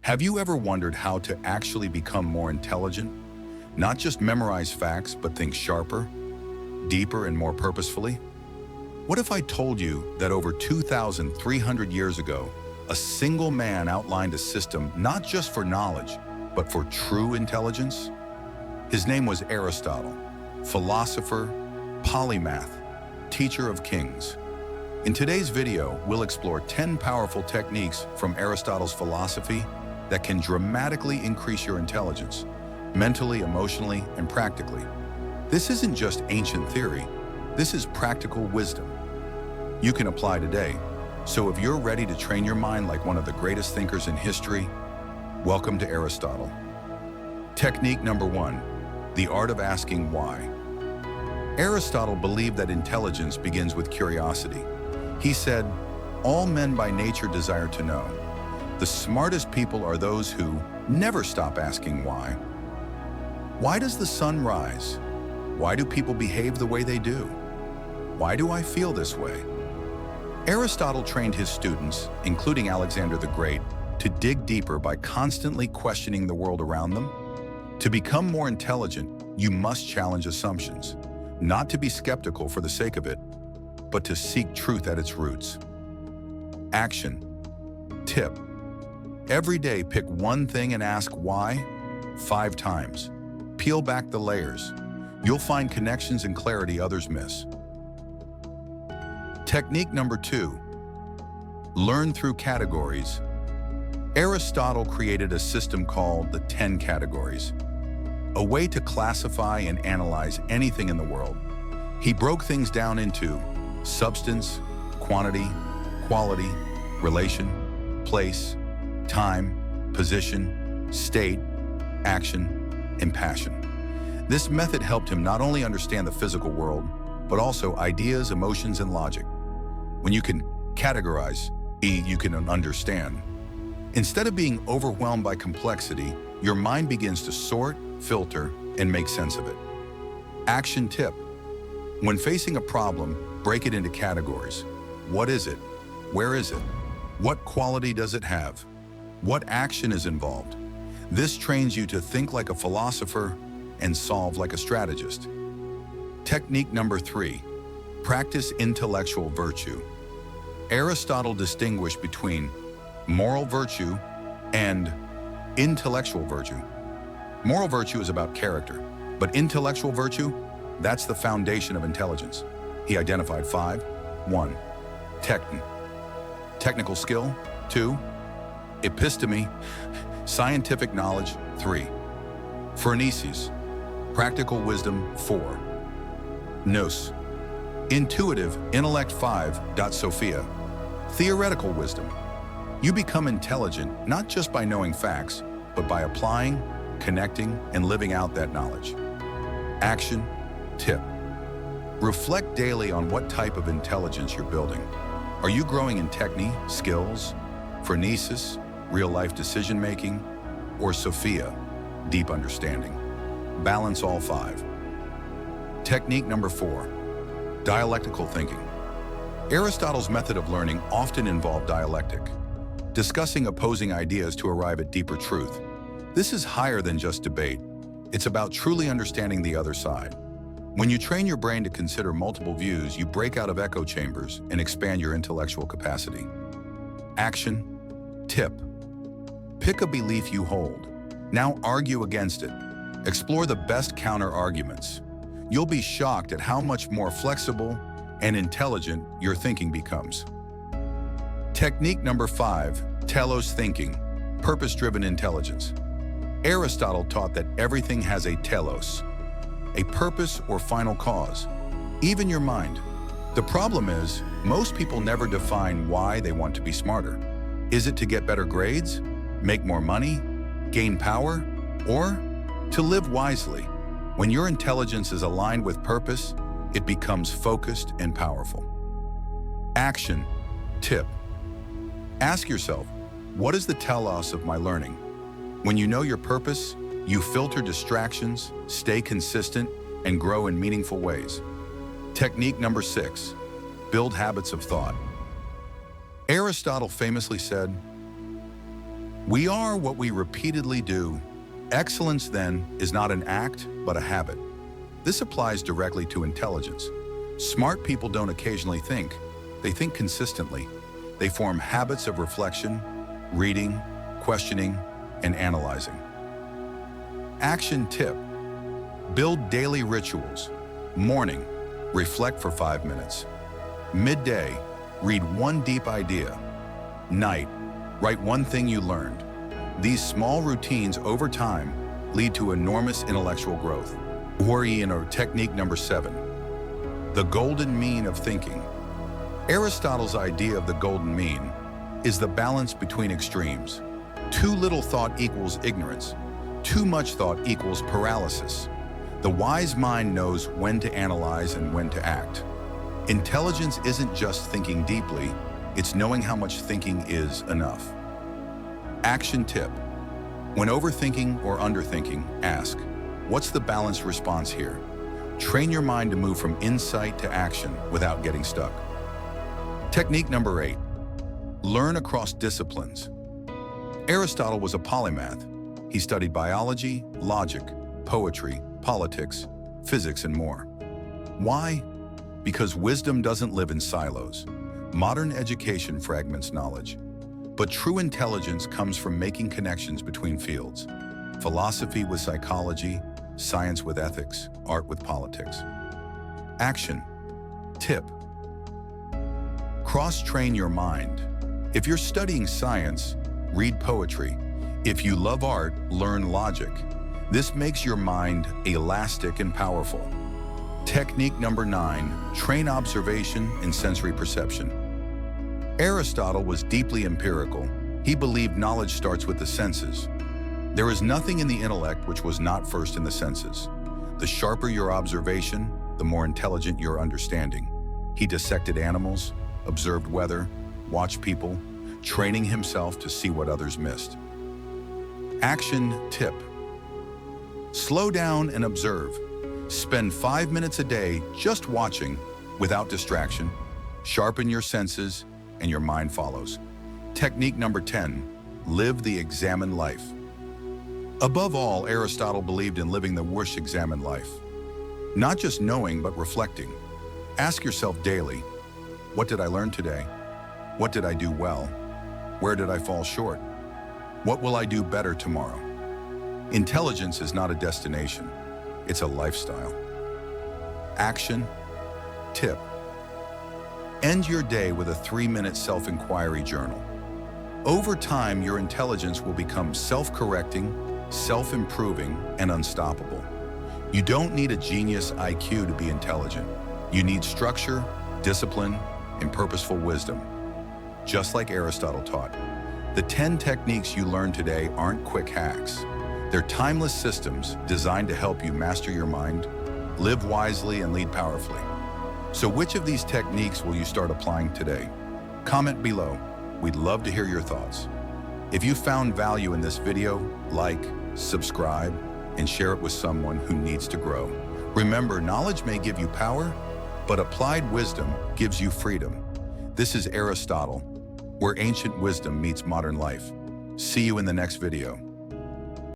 Have you ever wondered how to actually become more intelligent? Not just memorize facts, but think sharper, deeper, and more purposefully? What if I told you that over 2,300 years ago, a single man outlined a system not just for knowledge, but for true intelligence? His name was Aristotle, philosopher, polymath, teacher of kings. In today's video, we'll explore 10 powerful techniques from Aristotle's philosophy that can dramatically increase your intelligence, mentally, emotionally, and practically. This isn't just ancient theory, this is practical wisdom you can apply today. So if you're ready to train your mind like one of the greatest thinkers in history, welcome to Aristotle. Technique number 1, the art of asking why. Aristotle believed that intelligence begins with curiosity. He said, "All men by nature desire to know. The smartest people are those who never stop asking why. Why does the sun rise? Why do people behave the way they do? Why do I feel this way?" Aristotle trained his students, including Alexander the Great, to dig deeper by constantly questioning the world around them. To become more intelligent, you must challenge assumptions, not to be skeptical for the sake of it, but to seek truth at its roots. Action. Tip. Every day, pick one thing and ask why 5 times. Peel back the layers. You'll find connections and clarity others miss. Technique number 2, learn through categories. Aristotle created a system called the 10 categories, a way to classify and analyze anything in the world. He broke things down into substance, quantity, quality, relation, place, time, position, state, action, and passion. This method helped him not only understand the physical world, but also ideas, emotions, and logic. When you can categorize, you can understand. Instead of being overwhelmed by complexity, your mind begins to sort, filter, and make sense of it. Action tip. When facing a problem, break it into categories. What is it? Where is it? What quality does it have? What action is involved? This trains you to think like a philosopher and solve like a strategist. Technique number 3, practice intellectual virtue. Aristotle distinguished between moral virtue and intellectual virtue. Moral virtue is about character, but intellectual virtue, that's the foundation of intelligence. He identified 5. 1. Technical skill. 2. Episteme, scientific knowledge. 3. Phronesis, practical wisdom. 4. Nous, intuitive intellect. 5. Sophia, theoretical wisdom. You become intelligent not just by knowing facts, but by applying, connecting, and living out that knowledge. Action tip. Reflect daily on what type of intelligence you're building. Are you growing in technique, skills, phronesis, real-life decision-making, or Sophia, deep understanding? Balance all 5. Technique number 4, dialectical thinking. Aristotle's method of learning often involved dialectic, discussing opposing ideas to arrive at deeper truth. This is higher than just debate. It's about truly understanding the other side. When you train your brain to consider multiple views, you break out of echo chambers and expand your intellectual capacity. Action tip. Pick a belief you hold. Now argue against it. Explore the best counter-arguments. You'll be shocked at how much more flexible and intelligent your thinking becomes. Technique number 5, telos thinking, purpose-driven intelligence. Aristotle taught that everything has a telos, a purpose or final cause, even your mind. The problem is, most people never define why they want to be smarter. Is it to get better grades, make more money, gain power, or to live wisely? When your intelligence is aligned with purpose, it becomes focused and powerful. Action tip. Ask yourself, what is the telos of my learning? When you know your purpose, you filter distractions, stay consistent, and grow in meaningful ways. Technique number 6, build habits of thought. Aristotle famously said, We are what we repeatedly do. Excellence, then, is not an act, but a habit. This applies directly to intelligence. Smart people don't occasionally think. They think consistently. They form habits of reflection, reading, questioning, and analyzing. Action tip: build daily rituals. Morning, reflect for 5 minutes. Midday, read one deep idea. Night, write one thing you learned. These small routines over time lead to enormous intellectual growth. Technique number 7, the golden mean of thinking. Aristotle's idea of the golden mean is the balance between extremes. Too little thought equals ignorance. Too much thought equals paralysis. The wise mind knows when to analyze and when to act. Intelligence isn't just thinking deeply, it's knowing how much thinking is enough. Action tip: when overthinking or underthinking, ask, what's the balanced response here? Train your mind to move from insight to action without getting stuck. Technique number 8, learn across disciplines. Aristotle was a polymath. He studied biology, logic, poetry, politics, physics, and more. Why? Because wisdom doesn't live in silos. Modern education fragments knowledge. But true intelligence comes from making connections between fields. Philosophy with psychology, science with ethics, art with politics. Action tip: cross-train your mind. If you're studying science, read poetry. If you love art, learn logic. This makes your mind elastic and powerful. Technique number 9, train observation and sensory perception. Aristotle was deeply empirical. He believed knowledge starts with the senses. There is nothing in the intellect which was not first in the senses. The sharper your observation, the more intelligent your understanding. He dissected animals, observed weather, watched people, training himself to see what others missed. Action tip: slow down and observe. Spend 5 minutes a day just watching without distraction. Sharpen your senses and your mind follows. Technique number 10, live the examined life. Above all, Aristotle believed in living the wish-examined life. Not just knowing, but reflecting. Ask yourself daily, what did I learn today? What did I do well? Where did I fall short? What will I do better tomorrow? Intelligence is not a destination, it's a lifestyle. Action tip: end your day with a 3-minute self-inquiry journal. Over time, your intelligence will become self-correcting, self-improving, and unstoppable. You don't need a genius IQ to be intelligent. You need structure, discipline, and purposeful wisdom. Just like Aristotle taught, the 10 techniques you learn today aren't quick hacks. They're timeless systems designed to help you master your mind, live wisely, and lead powerfully. So which of these techniques will you start applying today? Comment below. We'd love to hear your thoughts. If you found value in this video, like, subscribe, and share it with someone who needs to grow. Remember, knowledge may give you power, but applied wisdom gives you freedom. This is Aristotle, where ancient wisdom meets modern life. See you in the next video.